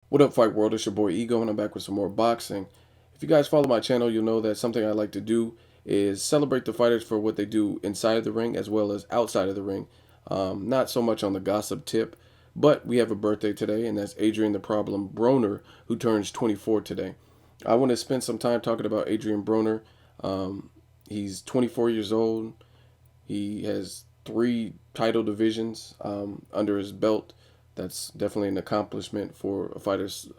What up, Fight World? It's your boy Ego, and I'm back with some more boxing. If you guys follow my channel, you'll know that something I like to do is celebrate the fighters for what they do inside of the ring as well as outside of the ring. Not so much on the gossip tip, but we have a birthday today, and that's Adrien the Problem Broner, who turns 24 today. I want to spend some time talking about Adrien Broner. He's 24 years old. He has three title divisions under his belt. That's definitely an accomplishment for fighters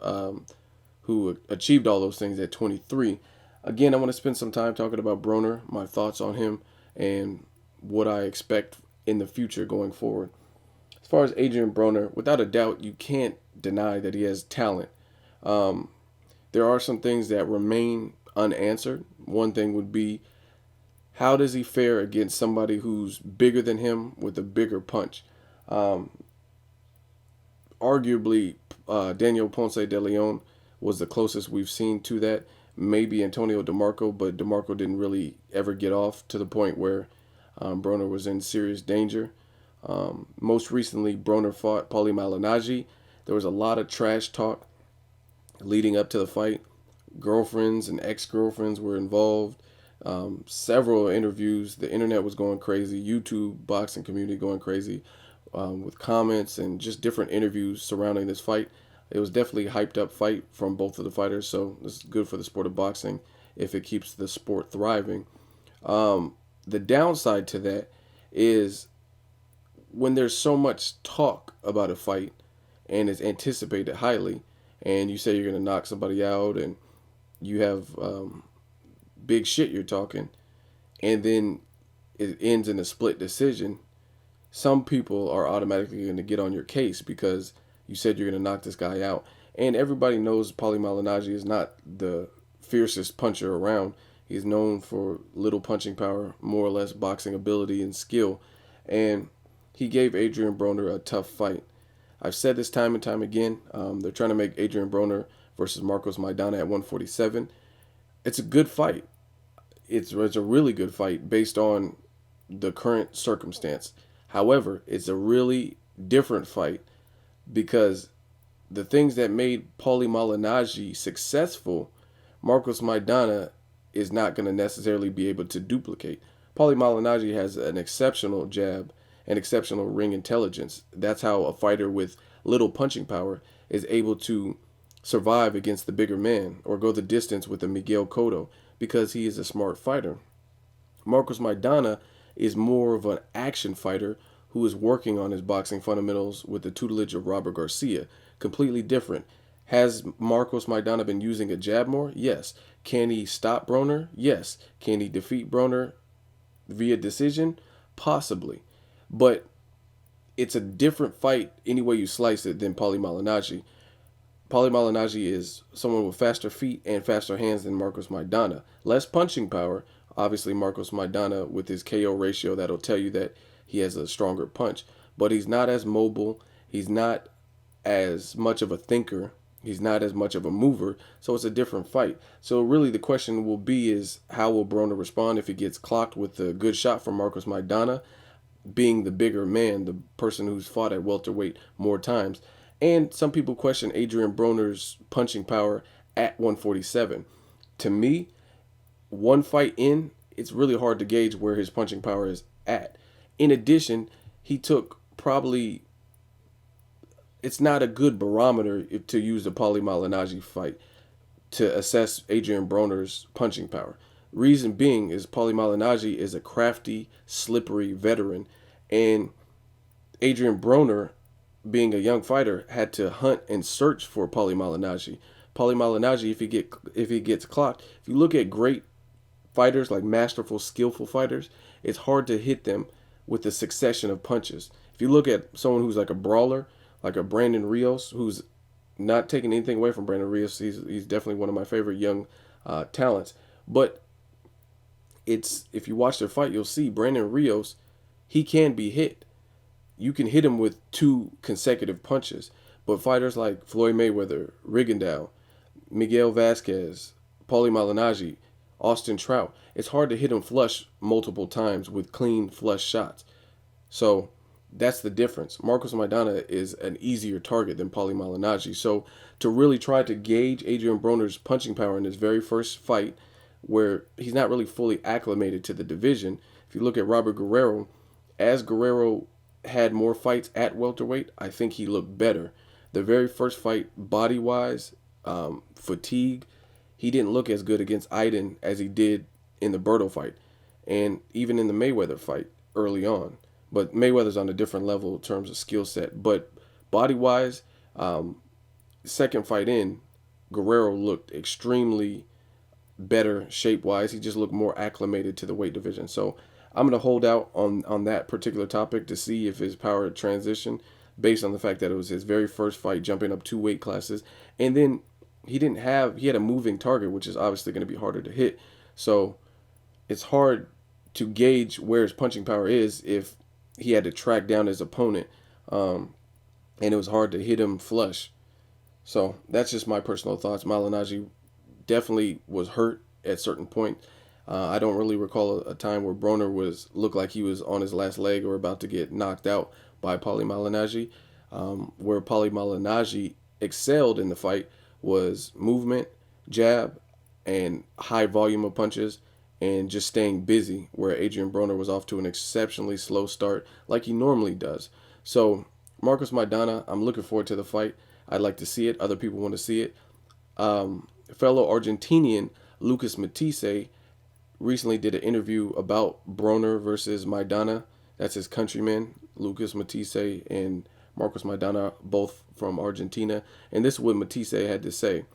who achieved all those things at 23. Again, I want to spend some time talking about Broner, my thoughts on him, and what I expect in the future going forward. As far as Adrien Broner, without a doubt, you can't deny that he has talent. Um, there are some things that remain unanswered. One thing would be, how does he fare against somebody who's bigger than him with a bigger punch? Um, Arguably, Daniel Ponce de Leon was the closest we've seen to that. Maybe Antonio DeMarco, but DeMarco didn't really ever get off to the point where Broner was in serious danger. Most recently, Broner fought Paulie Malignaggi. There was a lot of trash talk leading up to the fight. Girlfriends and ex-girlfriends were involved. Several interviews. The internet was going crazy. YouTube boxing community going crazy with comments and just different interviews surrounding this fight. It was definitely a hyped up fight from both of the fighters, so this is good for the sport of boxing if it keeps the sport thriving. The downside to that is when there's so much talk about a fight and it's anticipated highly, and you say you're going to knock somebody out and you have big shit you're talking, and then it ends in a split decision, some people are automatically going to get on your case because you said you're going to knock this guy out. And everybody knows Paulie Malignaggi is not the fiercest puncher around. He's known for little punching power, more or less boxing ability and skill. And he gave Adrien Broner a tough fight. I've said this time and time again. They're trying to make Adrien Broner versus Marcos Maidana at 147. It's a good fight. It's a really good fight based on the current circumstance. However, it's a really different fight because the things that made Paulie Malignaggi successful, Marcos Maidana is not going to necessarily be able to duplicate. Paulie Malignaggi has an exceptional jab and exceptional ring intelligence. That's how a fighter with little punching power is able to survive against the bigger man or go the distance with a Miguel Cotto because he is a smart fighter. Marcos Maidana is more of an action fighter who is working on his boxing fundamentals with the tutelage of Robert Garcia. Completely different. Has Marcos Maidana been using a jab more? Yes. Can he stop Broner? Yes. Can he defeat Broner via decision? Possibly. But it's a different fight any way you slice it than Paulie Malignaggi. Paulie Malignaggi is someone with faster feet and faster hands than Marcos Maidana. Less punching power. Obviously, Marcos Maidana with his KO ratio, that'll tell you that he has a stronger punch. But he's not as mobile. He's not as much of a thinker. He's not as much of a mover. So it's a different fight. So really the question will be is how will Broner respond if he gets clocked with a good shot from Marcos Maidana, being the bigger man, the person who's fought at welterweight more times. And some people question Adrien Broner's punching power at 147. To me, one fight in, it's really hard to gauge where his punching power is at. In addition, he took probably, it's not a good barometer to use the Paulie Malignaggi fight to assess Adrien Broner's punching power. Reason being is Paulie Malignaggi is a crafty, slippery veteran, and Adrien Broner, being a young fighter, had to hunt and search for Paulie Malignaggi. Paulie Malignaggi, if he gets clocked, if you look at great fighters, like masterful, skillful fighters, it's hard to hit them with a succession of punches. If you look at someone who's like a brawler, like a Brandon Rios, who's not taking anything away from Brandon Rios, he's definitely one of my favorite young talents. But it's, if you watch their fight, you'll see Brandon Rios, he can be hit. You can hit him with two consecutive punches. But fighters like Floyd Mayweather, Rigondeaux, Miguel Vasquez, Paulie Malignaggi, Austin Trout, it's hard to hit him flush multiple times with clean flush shots. So that's the difference. Marcos Maidana is an easier target than Paulie Malignaggi. So to really try to gauge Adrien Broner's punching power in his very first fight, where he's not really fully acclimated to the division. If you look at Robert Guerrero, as Guerrero had more fights at welterweight, I think he looked better. The very first fight, body wise, fatigue, he didn't look as good against Iden as he did in the Berto fight, and even in the Mayweather fight early on. But Mayweather's on a different level in terms of skill set. But body wise, second fight in, Guerrero looked extremely better shape wise. He just looked more acclimated to the weight division. So I'm going to hold out on that particular topic to see if his power transition, based on the fact that it was his very first fight, jumping up 2 weight classes. And then he had a moving target, which is obviously going to be harder to hit. So it's hard to gauge where his punching power is if he had to track down his opponent, and it was hard to hit him flush. So that's just my personal thoughts. Malignaggi definitely was hurt at certain point. I don't really recall a time where Broner looked like he was on his last leg or about to get knocked out by Paulie Malignaggi. Where Paulie Malignaggi excelled in the fight was movement, jab, and high volume of punches, and just staying busy, where Adrien Broner was off to an exceptionally slow start like he normally does. So Marcos Maidana, I'm looking forward to the fight. I'd like to see it. Other people want to see it. Fellow Argentinian Lucas Matisse recently did an interview about Broner versus Maidana. That's his countryman, Lucas Matisse and Marcos Maidana, both from Argentina. And this is what Matisse had to say.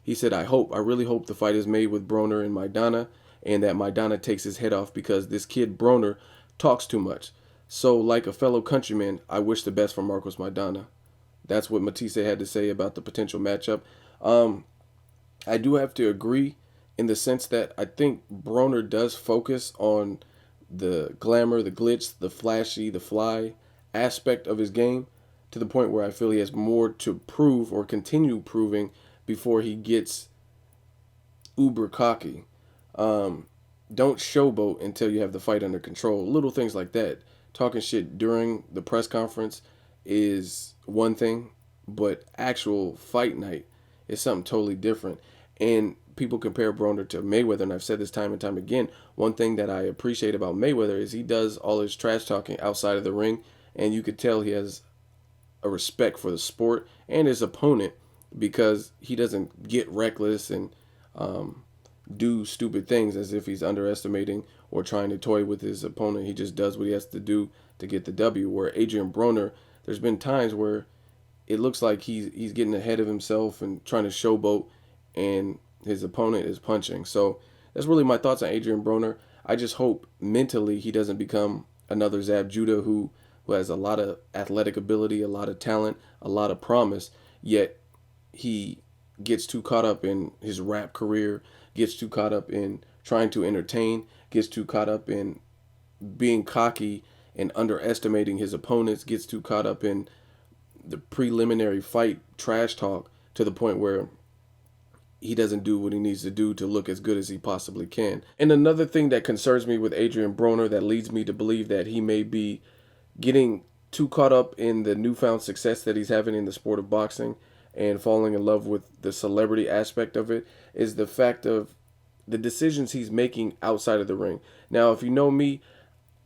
He said, I really hope the fight is made with Broner and Maidana, and that Maidana takes his head off, because this kid Broner talks too much. So, like a fellow countryman, I wish the best for Marcos Maidana. That's what Matisse had to say about the potential matchup. I do have to agree in the sense that I think Broner does focus on the glamour, the glitz, the flashy, the fly aspect of his game, to the point where I feel he has more to prove or continue proving before he gets uber cocky. Don't showboat until you have the fight under control. Little things like that. Talking shit during the press conference is one thing, but actual fight night is something totally different. And people compare Broner to Mayweather, and I've said this time and time again. One thing that I appreciate about Mayweather is he does all his trash talking outside of the ring, and you could tell he has a respect for the sport and his opponent, because he doesn't get reckless and do stupid things as if he's underestimating or trying to toy with his opponent. He just does what he has to do to get the W. Where Adrien Broner, there's been times where it looks like he's getting ahead of himself and trying to showboat, and his opponent is punching. So that's really my thoughts on Adrien Broner. I just hope mentally he doesn't become another Zab Judah who has a lot of athletic ability, a lot of talent, a lot of promise, yet he gets too caught up in his rap career, gets too caught up in trying to entertain, gets too caught up in being cocky and underestimating his opponents, gets too caught up in the preliminary fight trash talk, to the point where he doesn't do what he needs to do to look as good as he possibly can. And another thing that concerns me with Adrien Broner, that leads me to believe that he may be getting too caught up in the newfound success that he's having in the sport of boxing and falling in love with the celebrity aspect of it, is the fact of the decisions he's making outside of the ring. Now, if you know me,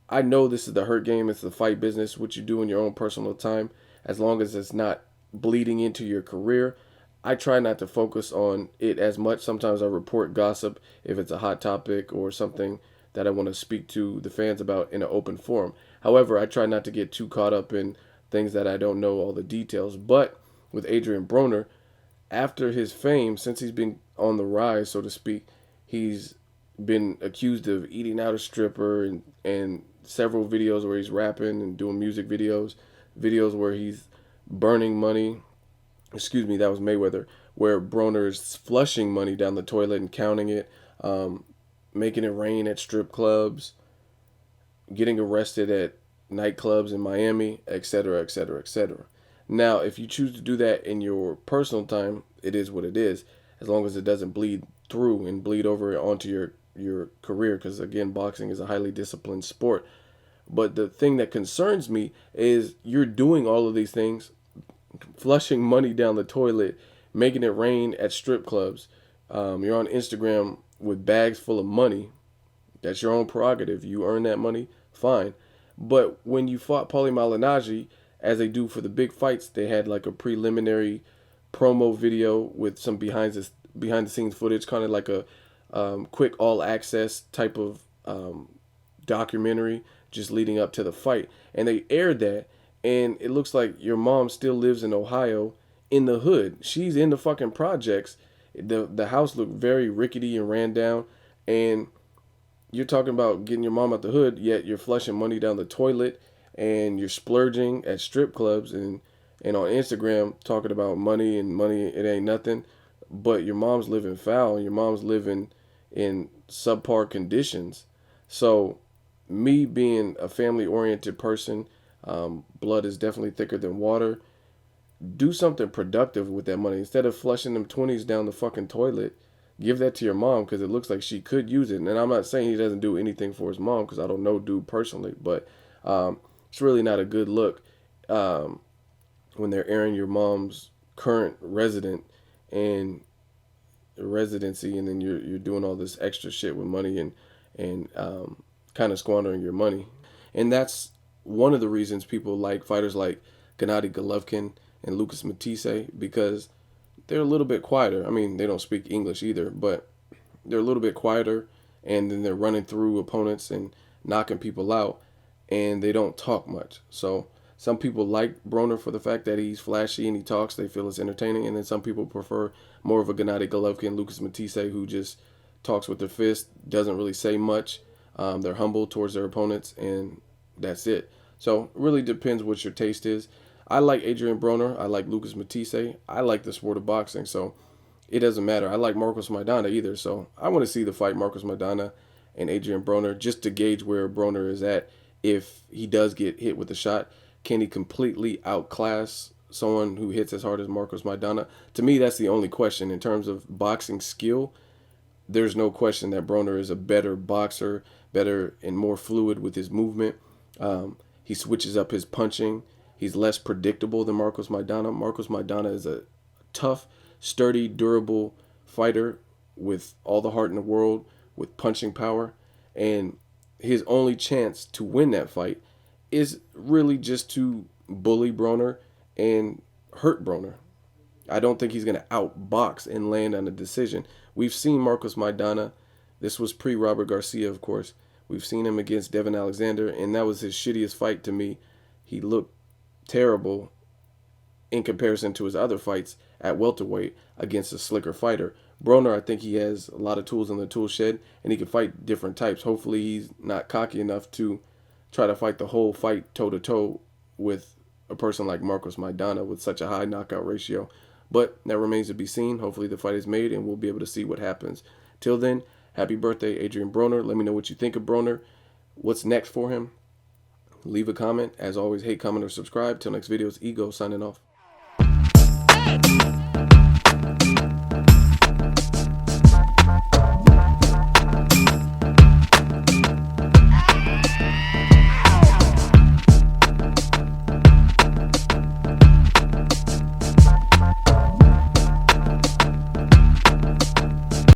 I know this is the hurt game. It's the fight business, what you do in your own personal time, as long as it's not bleeding into your career. I try not to focus on it as much. Sometimes I report gossip if it's a hot topic or something that I want to speak to the fans about in an open forum. However, I try not to get too caught up in things that I don't know all the details. But with Adrien Broner, after his fame, since he's been on the rise, so to speak, he's been accused of eating out a stripper, and several videos where he's rapping and doing music videos, videos where he's burning money. Excuse me, that was Mayweather, where Broner is flushing money down the toilet and counting it, making it rain at strip clubs, getting arrested at nightclubs in Miami, etc., etc., etc. Now, if you choose to do that in your personal time, it is what it is, as long as it doesn't bleed through and bleed over onto your career, because, again, boxing is a highly disciplined sport. But the thing that concerns me is you're doing all of these things, flushing money down the toilet, making it rain at strip clubs. You're on Instagram with bags full of money. That's your own prerogative. You earn that money, fine. But when you fought Paulie Malignaggi, as they do for the big fights, they had like a preliminary promo video with some behind the scenes footage, kind of like a quick all access type of documentary just leading up to the fight. And they aired that, and it looks like your mom still lives in Ohio in the hood. She's in the fucking projects. The house looked very rickety and ran down, and you're talking about getting your mom out the hood, yet you're flushing money down the toilet and you're splurging at strip clubs and on Instagram talking about money and money, it ain't nothing. But your mom's living foul and your mom's living in subpar conditions. So, me being a family oriented person, blood is definitely thicker than water. Do something productive with that money. Instead of flushing them 20s down the fucking toilet, give that to your mom because it looks like she could use it. And I'm not saying he doesn't do anything for his mom because I don't know dude personally, but it's really not a good look when they're airing your mom's current resident and residency, and then you're doing all this extra shit with money and kind of squandering your money. And that's one of the reasons people like fighters like Gennady Golovkin and Lucas Matisse, because they're a little bit quieter. I mean, they don't speak English either, but they're a little bit quieter, and then they're running through opponents and knocking people out, and they don't talk much. So some people like Broner for the fact that he's flashy and he talks. They feel it's entertaining, and then some people prefer more of a Gennady Golovkin, Lucas Matisse, who just talks with their fist, doesn't really say much. They're humble towards their opponents, and that's it. So it really depends what your taste is. I like Adrien Broner. I like Lucas Matisse. I like the sport of boxing, so it doesn't matter. I like Marcos Maidana either, so I want to see the fight Marcos Maidana and Adrien Broner just to gauge where Broner is at. If he does get hit with a shot, can he completely outclass someone who hits as hard as Marcos Maidana? To me, that's the only question. In terms of boxing skill, there's no question that Broner is a better boxer, better and more fluid with his movement. He switches up his punching. He's less predictable than Marcos Maidana. Marcos Maidana is a tough, sturdy, durable fighter with all the heart in the world, with punching power. And his only chance to win that fight is really just to bully Broner and hurt Broner. I don't think he's going to outbox and land on a decision. We've seen Marcos Maidana. This was pre-Robert Garcia, of course. We've seen him against Devin Alexander, and that was his shittiest fight to me. He looked terrible in comparison to his other fights at welterweight against a slicker fighter. Broner, I think he has a lot of tools in the tool shed, and he can fight different types. Hopefully he's not cocky enough to try to fight the whole fight toe-to-toe with a person like Marcos Maidana with such a high knockout ratio. But that remains to be seen. Hopefully the fight is made, and we'll be able to see what happens. Till then, happy birthday, Adrien Broner. Let me know what you think of Broner. What's next for him? Leave a comment. As always, hate, comment, or subscribe. Till next video, it's Ego signing off.